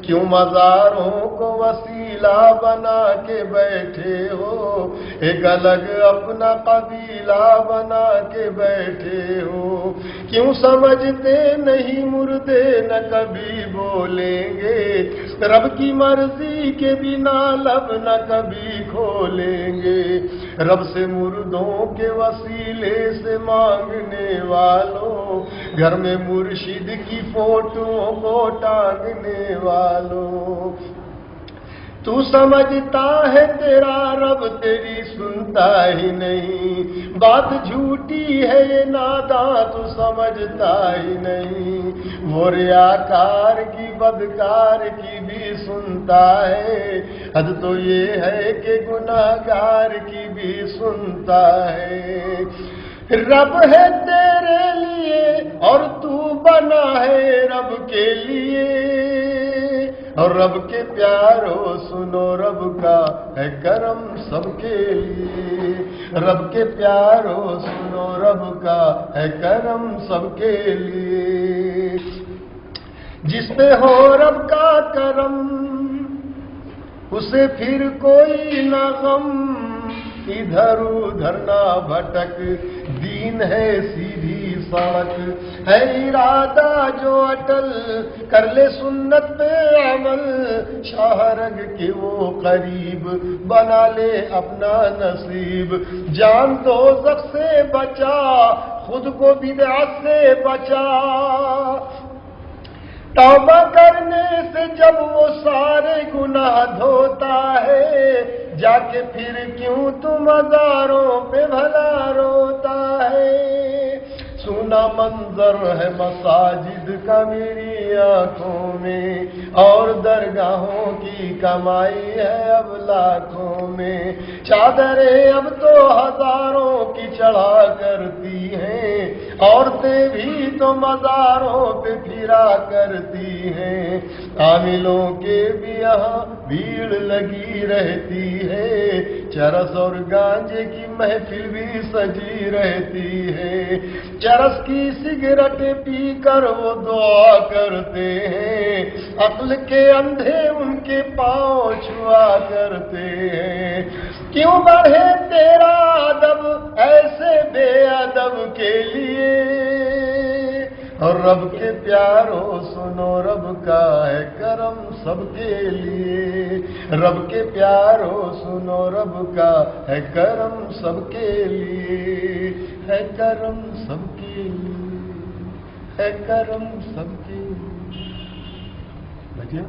کیوں مزاروں کو وسیلہ بنا کے بیٹھے ہو، ایک الگ اپنا قبیلہ بنا کے بیٹھے ہو؟ کیوں سمجھتے نہیں مردے نہ کبھی بولیں گے، رب کی مرضی کے بنا لب نہ کبھی کھولیں گے؟ رب سے مردوں کے وسیلے سے مانگنے والوں، گھر میں مرشد کی فوٹو کو ٹانگنے والوں، تو سمجھتا ہے تیرا رب تیری سنتا ہی نہیں، بات جھوٹی ہے یہ ناداں تو سمجھتا ہی نہیں، وہ ریاکار کی بدکار کی بھی سنتا ہے، حد تو یہ ہے کہ گناہگار کی بھی سنتا ہے۔ رب ہے تیرے لیے اور تو بنا ہے رب کے لیے، اور رب کے پیارو سنو رب کا ہے کرم سب کے لیے، رب کے پیارو سنو رب کا ہے کرم سب کے لیے۔ جس پہ ہو رب کا کرم اسے پھر کوئی نہ غم، ادھر ادھر نہ بھٹک، دین ہے سیدھی سڑک، ہے ارادہ جو اٹل، کر لے سنت پہ عمل، شاہ رگ کے وہ قریب، بنا لے اپنا نصیب، جان دوزخ سے بچا، خود کو بدعت سے بچا، توبہ کرنے سے جب وہ سارے گناہ دھوتا ہے، جا کے پھر کیوں تو مزاروں پہ بھلا روتا ہے؟ سونا منظر ہے مساجد کا میری آنکھوں میں، اور درگاہوں کی کمائی ہے اب لاکھوں میں، چادریں اب تو ہزاروں کی چڑھا کرتی ہیں، عورتیں بھی تو مزاروں پہ پھرا کرتی ہیں، عاملوں کے بھی یہاں بھیڑ لگی رہتی ہے، چرس اور گانجے کی محفل بھی سجی رہتی ہے، چرس کی سگریٹ پی کر وہ دعا کرتے ہیں، عقل کے اندھے ان کے پاؤں چھوا کرتے ہیں، کیوں بڑھے تیرا ادب ایسے بے ادب کے لیے؟ اور رب کے پیارو سنو رب کا ہے کرم سب کے لیے، رب کے پیارو سنو رب کا ہے کرم سب کے لیے، ہے کرم سب کے لیے، ہے کرم سب کے لیے۔